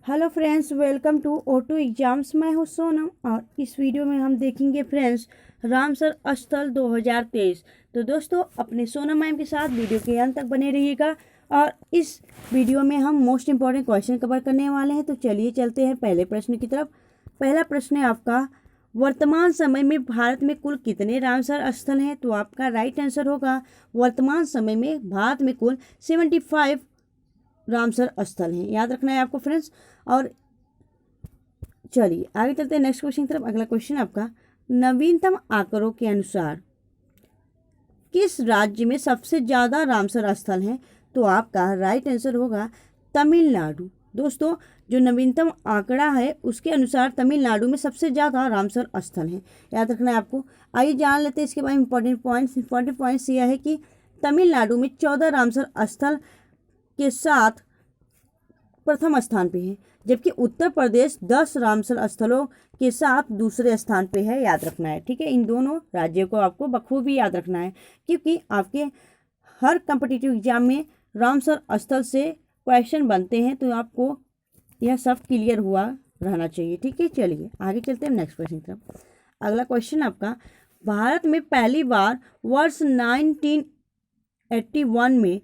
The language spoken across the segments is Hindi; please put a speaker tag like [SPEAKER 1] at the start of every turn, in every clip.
[SPEAKER 1] Hello friends, welcome to O2 exams. मैं हूँ सोनम और इस वीडियो में हम देखेंगे फ्रेंड्स रामसर स्थल 2023। तो दोस्तों अपने सोनम मैम के साथ वीडियो के अंत तक बने रहिएगा और इस वीडियो में हम मोस्ट इंपॉर्टेंट क्वेश्चन कवर करने वाले हैं। तो चलिए चलते हैं पहले प्रश्न की तरफ। पहला प्रश्न है आपका, वर्तमान समय में भारत में कुल कितने रामसर स्थल हैं? तो आपका राइट आंसर होगा वर्तमान समय में भारत में कुल 75 रामसर स्थल हैं। याद रखना है आपको फ्रेंड्स। और चलिए आगे चलते हैं नेक्स्ट क्वेश्चन की तरफ। अगला क्वेश्चन आपका, नवीनतम आंकड़ों के अनुसार किस राज्य में सबसे ज़्यादा रामसर स्थल हैं? तो आपका राइट आंसर होगा तमिलनाडु। दोस्तों जो नवीनतम आंकड़ा है उसके अनुसार तमिलनाडु में सबसे ज़्यादा रामसर स्थल हैं। याद रखना है आपको। आइए जान लेते हैं इसके बारे में इंपॉर्टेंट पॉइंट्स यह है कि तमिलनाडु में 14 रामसर स्थल के साथ प्रथम स्थान पे है, जबकि उत्तर प्रदेश 10 रामसर स्थलों के साथ दूसरे स्थान पे है। याद रखना है, ठीक है। इन दोनों राज्यों को आपको बखूबी याद रखना है, क्योंकि आपके हर कॉम्पिटिटिव एग्जाम में रामसर स्थल से क्वेश्चन बनते हैं, तो आपको यह सब क्लियर हुआ रहना चाहिए, ठीक है। चलिए आगे चलते हैं नेक्स्ट क्वेश्चन की तरफ। अगला क्वेश्चन आपका, भारत में पहली बार वर्ष 1981 में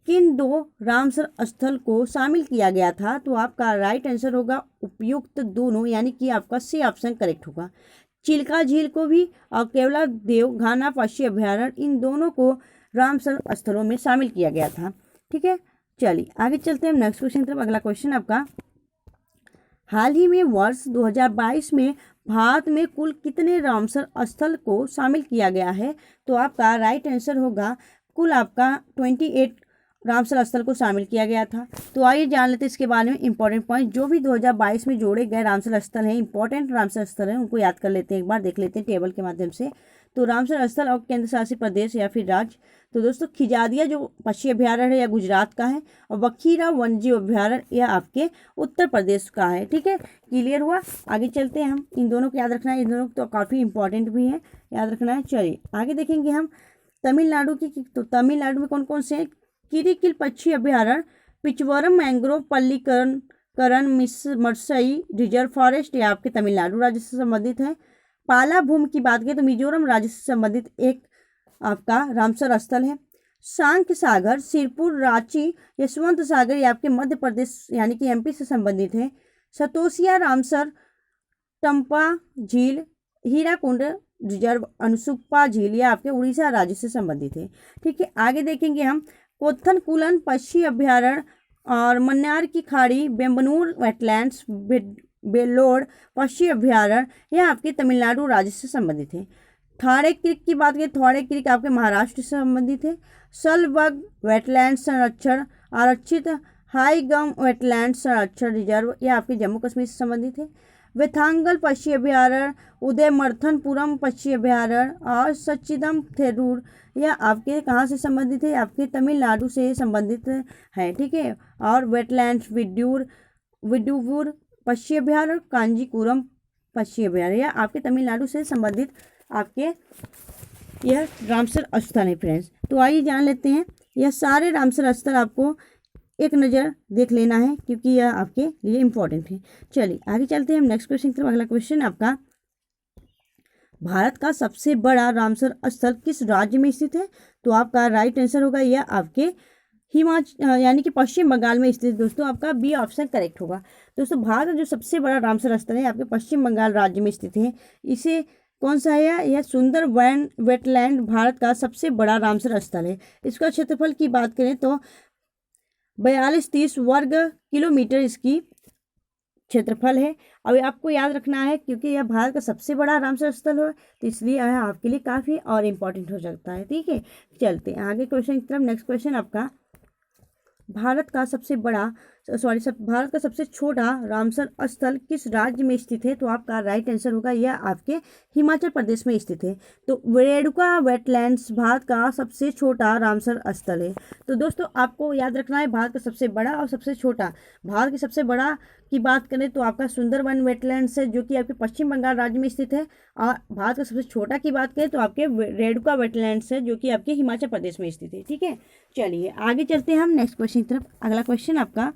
[SPEAKER 1] किन दो रामसर स्थल को शामिल किया गया था? तो आपका राइट आंसर होगा उपयुक्त दोनों, यानी कि आपका सी ऑप्शन करेक्ट होगा। चिल्का झील को भी और केवला देव घाना पक्षी अभ्यारण्य, इन दोनों को रामसर स्थलों में शामिल किया गया था, ठीक है। चलिए आगे चलते हैं नेक्स्ट क्वेश्चन की तरफ। अगला क्वेश्चन आपका, हाल ही में वर्ष 2022 में भारत में कुल कितने रामसर स्थल को शामिल किया गया है? तो आपका राइट आंसर होगा कुल आपका 28 रामसर स्थल को शामिल किया गया था। तो आइए जान लेते हैं इसके बारे में इंपॉर्टेंट पॉइंट। जो भी 2022 में जोड़े गए रामसर स्थल हैं, इंपॉर्टेंट रामसर स्थल हैं, उनको याद कर लेते हैं, एक बार देख लेते हैं टेबल के माध्यम से। तो रामसर स्थल और केंद्र शासित प्रदेश या फिर राज्य, तो दोस्तों खिजादिया जो पक्षी अभ्यारण्य है यह गुजरात का है, और बखीरा वन्यजीव अभ्यारण्य यह आपके उत्तर प्रदेश का है, ठीक है। क्लियर हुआ। आगे चलते हैं हम। इन दोनों को याद रखना है, इन दोनों तो काफ़ी इंपॉर्टेंट भी है, याद रखना है। चलिए आगे देखेंगे हम तमिलनाडु की। तो तमिलनाडु में कौन कौन से हैं? किरिकिल पक्षी अभ्यारण्य, पिचवरम मैंग्रोव पल्लीकरण मरसई रिजर्व फॉरेस्ट, ये आपके तमिलनाडु राज्य से संबंधित है। पाला भूमि की बात करें तो मिजोरम राज्य से संबंधित एक आपका रामसर स्थल है। सांख्य सागर, सिरपुर, रांची, यशवंत सागर, ये आपके मध्य प्रदेश यानी कि एमपी से संबंधित है। सतोसिया रामसर, टम्पा झील, हीराकुंड रिजर्व, अनसुप्पा झील, ये आपके उड़ीसा राज्य से संबंधित है, ठीक है। आगे देखेंगे हम कोथनकुलन पक्षी अभ्यारण्य और मन्नार की खाड़ी, बेम्बनूर वेटलैंड्स, बेलोड पक्षी अभ्यारण्य, यह आपके तमिलनाडु राज्य से संबंधित है। थाड़े क्रीक की बात करें, थाड़े क्रीक आपके महाराष्ट्र से संबंधित है। सलबग वेटलैंड संरक्षण आरक्षित, हाईगम वेटलैंड संरक्षण रिजर्व, यह आपके जम्मू कश्मीर से संबंधित है। वेथांगल पक्षी अभ्यारण्य, उदयमर्थनपुरम पक्षी अभ्यारण्य और सच्चिदम थेरूर, यह आपके कहाँ से संबंधित है? आपके तमिलनाडु से संबंधित है, ठीक है। और वेटलैंड्स विडुवुर पक्षी अभ्यारण्य, कांजीपुरम पक्षी अभ्यारण्य, यह आपके तमिलनाडु से संबंधित आपके यह रामसर स्थल है फ्रेंड्स। तो आइए जान लेते हैं यह सारे रामसर स्थल, आपको एक नज़र देख लेना है क्योंकि यह आपके लिए इम्पोर्टेंट है। चलिए आगे चलते हैं हम नेक्स्ट क्वेश्चन की तरफ। अगला क्वेश्चन आपका, भारत का सबसे बड़ा रामसर स्थल किस राज्य में स्थित है? तो आपका राइट आंसर होगा यह आपके हिमाचल यानी कि पश्चिम बंगाल में स्थित। दोस्तों आपका बी ऑप्शन करेक्ट होगा। दोस्तों भारत का जो सबसे बड़ा रामसर स्थल है आपके पश्चिम बंगाल राज्य में स्थित है। इसे कौन सा है? यह सुंदर वन वेटलैंड भारत का सबसे बड़ा रामसर स्थल है। इसका क्षेत्रफल की बात करें तो 4230 वर्ग किलोमीटर इसकी क्षेत्रफल है। अब आपको याद रखना है क्योंकि यह भारत का सबसे बड़ा रामसर स्थल है, तो इसलिए यह आपके लिए काफ़ी और इम्पोर्टेंट हो सकता है, ठीक है। चलते हैं आगे क्वेश्चन की तरफ। नेक्स्ट क्वेश्चन आपका, भारत का सबसे छोटा रामसर स्थल किस राज्य में स्थित है? तो आपका राइट आंसर होगा यह आपके हिमाचल प्रदेश में स्थित है। तो रेणुका वेटलैंड्स भारत का सबसे छोटा रामसर स्थल है। तो दोस्तों आपको याद रखना है भारत का सबसे बड़ा और सबसे छोटा। भारत के सबसे बड़ा की बात करें तो आपका सुंदरवन वेटलैंड्स है जो कि आपके पश्चिम बंगाल राज्य में स्थित है, और भारत का सबसे छोटा की बात करें तो आपके रेणुका वेटलैंड्स है जो कि आपके हिमाचल प्रदेश में स्थित है, ठीक है। चलिए आगे चलते हैं हम नेक्स्ट क्वेश्चन की तरफ। अगला क्वेश्चन आपका,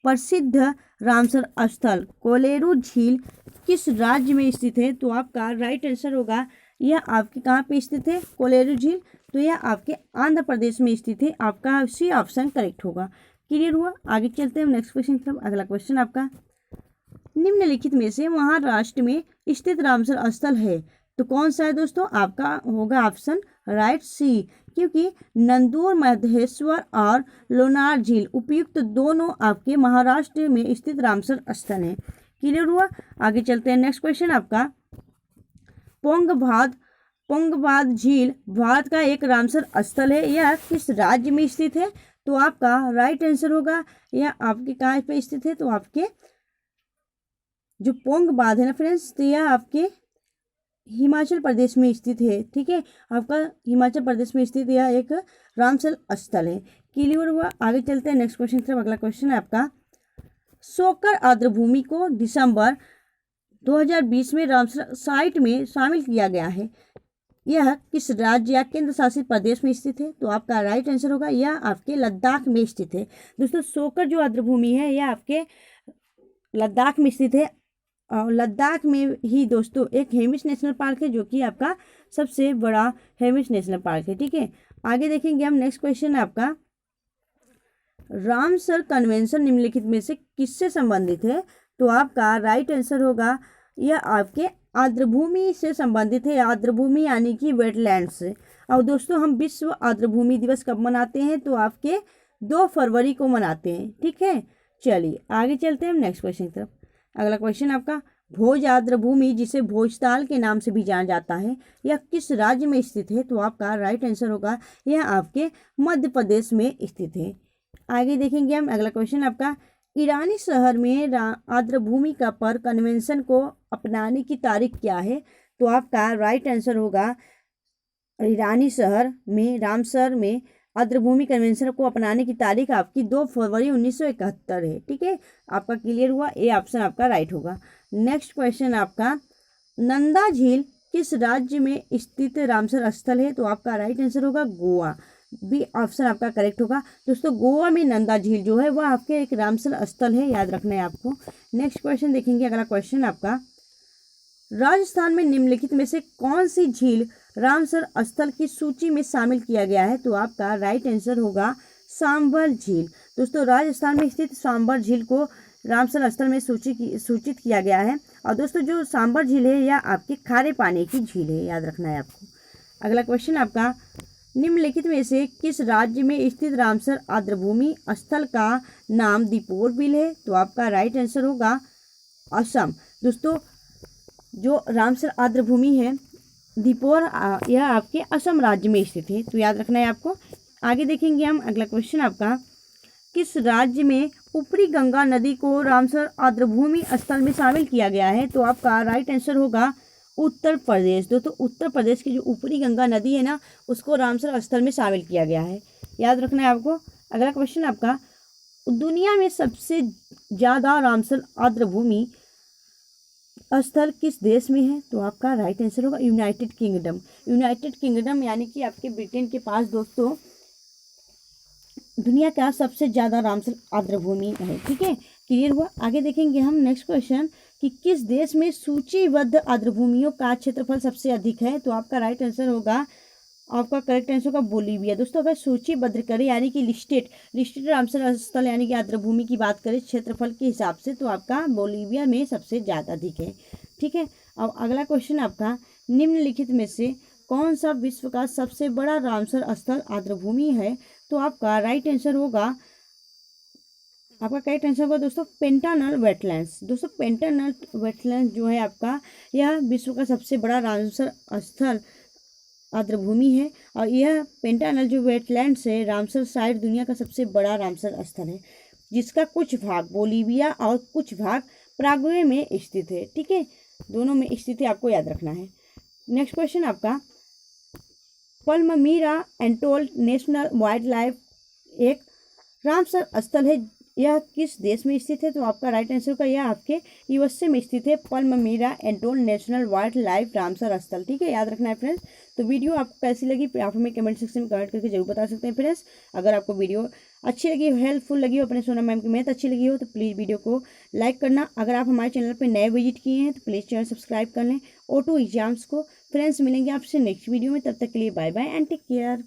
[SPEAKER 1] प्रसिद्ध रामसर स्थल कोलेरू झील किस राज्य में स्थित है? तो आपका राइट आंसर होगा यह आपके कहाँ पे स्थित है? कोलेरू झील। तो यह आपके आंध्र प्रदेश में स्थित है। आपका सी ऑप्शन करेक्ट होगा। क्लियर हुआ? आगे चलते हैं नेक्स्ट क्वेश्चन की तरफ। अगला क्वेश्चन आपका, निम्नलिखित में से महाराष्ट्र में स्थित रामसर स्थल है तो कौन सा है दोस्तों? आपका होगा ऑप्शन राइट सी, क्योंकि नंदूर मधेश्वर और लोनार झील उपयुक्त दोनों आपके महाराष्ट्र में स्थित रामसर स्थल है। क्लियर हुआ? आगे चलते हैं नेक्स्ट क्वेश्चन आपका, पोंगबाद झील भारत का एक रामसर स्थल है, यह किस राज्य में स्थित है? तो आपका राइट आंसर होगा यह आपके कहाँ पे स्थित है? तो आपके जो पोंगबाद है ना फ्रेंड्स, तो यह आपके हिमाचल प्रदेश में स्थित है। ठीक है, आपका हिमाचल प्रदेश में स्थित यह एक रामसर स्थल है। क्लियर हुआ? आगे चलते हैं नेक्स्ट क्वेश्चन की तरफ। अगला क्वेश्चन है आपका, शोकर आर्द्रभूमि को दिसंबर 2020 में रामसर साइट में शामिल किया गया है, यह किस राज्य या केंद्र शासित प्रदेश में स्थित है? तो आपका राइट आंसर होगा यह आपके लद्दाख में स्थित है। दोस्तों शोकर जो आर्द्रभूमि है यह आपके लद्दाख में स्थित है और लद्दाख में ही दोस्तों एक हेमिस नेशनल पार्क है जो कि आपका सबसे बड़ा हेमिस नेशनल पार्क है। ठीक है, आगे देखेंगे हम नेक्स्ट क्वेश्चन है आपका, रामसर कन्वेंशन निम्नलिखित में से किससे संबंधित है? तो आपका राइट आंसर होगा यह आपके आर्द्रभूमि से संबंधित है। आर्द्रभूमि यानी कि वेटलैंड से। और दोस्तों हम विश्व आर्द्रभूमि दिवस कब मनाते हैं? तो आपके 2 फरवरी को मनाते हैं। ठीक है, चलिए आगे चलते हैं हम नेक्स्ट क्वेश्चन की तरफ। अगला क्वेश्चन आपका, भोज आर्द्रभूमि जिसे भोजताल के नाम से भी जाना जाता है, यह किस राज्य में स्थित है? तो आपका राइट आंसर होगा यह आपके मध्य प्रदेश में स्थित है। आगे देखेंगे हम अगला क्वेश्चन आपका, ईरानी शहर में आर्द्रभूमि का पर कन्वेंशन को अपनाने की तारीख क्या है? तो आपका राइट आंसर होगा ईरानी शहर में रामसर में आर्द्रभूमि कन्वेंशन को अपनाने की तारीख आपकी 2 फरवरी 1971 है। ठीक है, आपका क्लियर हुआ? ए ऑप्शन आपका राइट होगा। नेक्स्ट क्वेश्चन आपका, नंदा झील किस राज्य में स्थित रामसर स्थल है? तो आपका राइट आंसर होगा गोवा। बी ऑप्शन आपका करेक्ट होगा। दोस्तों गोवा में नंदा झील जो है वह आपके एक रामसर स्थल है, याद रखना है आपको। नेक्स्ट क्वेश्चन देखेंगे। अगला क्वेश्चन आपका, राजस्थान में निम्नलिखित में से कौन सी झील रामसर स्थल की सूची में शामिल किया गया है? तो आपका राइट आंसर होगा सांभर झील। दोस्तों राजस्थान में स्थित सांभर झील को रामसर स्थल में सूचित किया गया है। और दोस्तों जो सांभर झील है यह आपके खारे पानी की झील है, याद रखना है आपको। अगला क्वेश्चन आपका, निम्नलिखित में से किस राज्य में स्थित रामसर आर्द्रभूमि स्थल का नाम दीपोर बिल है? तो आपका राइट आंसर होगा असम। दोस्तों जो रामसर आर्द्रभूमि है दीपोर यह आपके असम राज्य में स्थित है, तो याद रखना है आपको। आगे देखेंगे हम अगला क्वेश्चन आपका, किस राज्य में ऊपरी गंगा नदी को रामसर आर्द्रभूमि स्थल में शामिल किया गया है? तो आपका राइट आंसर होगा उत्तर प्रदेश। दोस्तों उत्तर प्रदेश की जो ऊपरी गंगा नदी है ना उसको रामसर स्थल में शामिल किया गया है, याद रखना है आपको। अगला क्वेश्चन आपका, दुनिया में सबसे ज़्यादा रामसर आर्द्रभूमि स्थल किस देश में है? तो आपका राइट आंसर होगा यूनाइटेड किंगडम। यूनाइटेड किंगडम यानी कि आपके ब्रिटेन के पास दोस्तों दुनिया का सबसे ज़्यादा रामसर आर्द्रभूमि है। ठीक है, क्लियर हुआ? आगे देखेंगे हम नेक्स्ट क्वेश्चन कि किस देश में सूचीबद्ध आर्द्रभूमियों का क्षेत्रफल सबसे अधिक है? तो आपका राइट आंसर होगा, आपका करेक्ट आंसर होगा बोलीविया। दोस्तों अगर सूचीबद्ध करें यानी कि लिस्टेड रामसर स्थल यानी कि आर्द्रभूमि की बात करें क्षेत्रफल के हिसाब से तो आपका बोलीविया में सबसे ज़्यादा अधिक है। ठीक है, अब अगला क्वेश्चन आपका, निम्नलिखित में से कौन सा विश्व का सबसे बड़ा रामसर स्थल आर्द्रभूमि है? तो आपका राइट आंसर होगा, आपका करेक्ट आंसर होगा दोस्तों पेंटानल वेटलैंड्स। दोस्तों पेंटानल वेटलैंड्स जो है आपका यह विश्व का सबसे बड़ा रामसर स्थल आर्द्रभूमि है और यह पेंटानल जो वेटलैंड्स है रामसर साइट दुनिया का सबसे बड़ा रामसर स्थल है, जिसका कुछ भाग बोलीविया और कुछ भाग पराग्वे में स्थित है। ठीक है, दोनों में स्थित है, आपको याद रखना है। नेक्स्ट क्वेश्चन आपका, पल्ममीरा एंटोल नेशनल वाइल्ड लाइफ एक रामसर स्थल है, यह किस देश में स्थित है? तो आपका राइट आंसर का यह आपके यूएसए में स्थित है पल्ममीरा एंटोल नेशनल वाइल्ड लाइफ रामसर स्थल। ठीक है, याद रखना है फ्रेंड्स। तो वीडियो आपको कैसी लगी आप हमें कमेंट सेक्शन में कमेंट करके जरूर बता सकते हैं फ्रेंड्स। अगर आपको वीडियो अच्छी लगी हो, हेल्पफुल लगी हो, अपने सोनम मैम की मैथ अच्छी लगी हो तो प्लीज़ वीडियो को लाइक करना। अगर आप हमारे चैनल पर नए विजिट किए हैं तो प्लीज़ चैनल सब्सक्राइब कर लें। O2 एग्जाम्स को फ्रेंड्स मिलेंगे आपसे नेक्स्ट वीडियो में, तब तक के लिए bye bye and take care.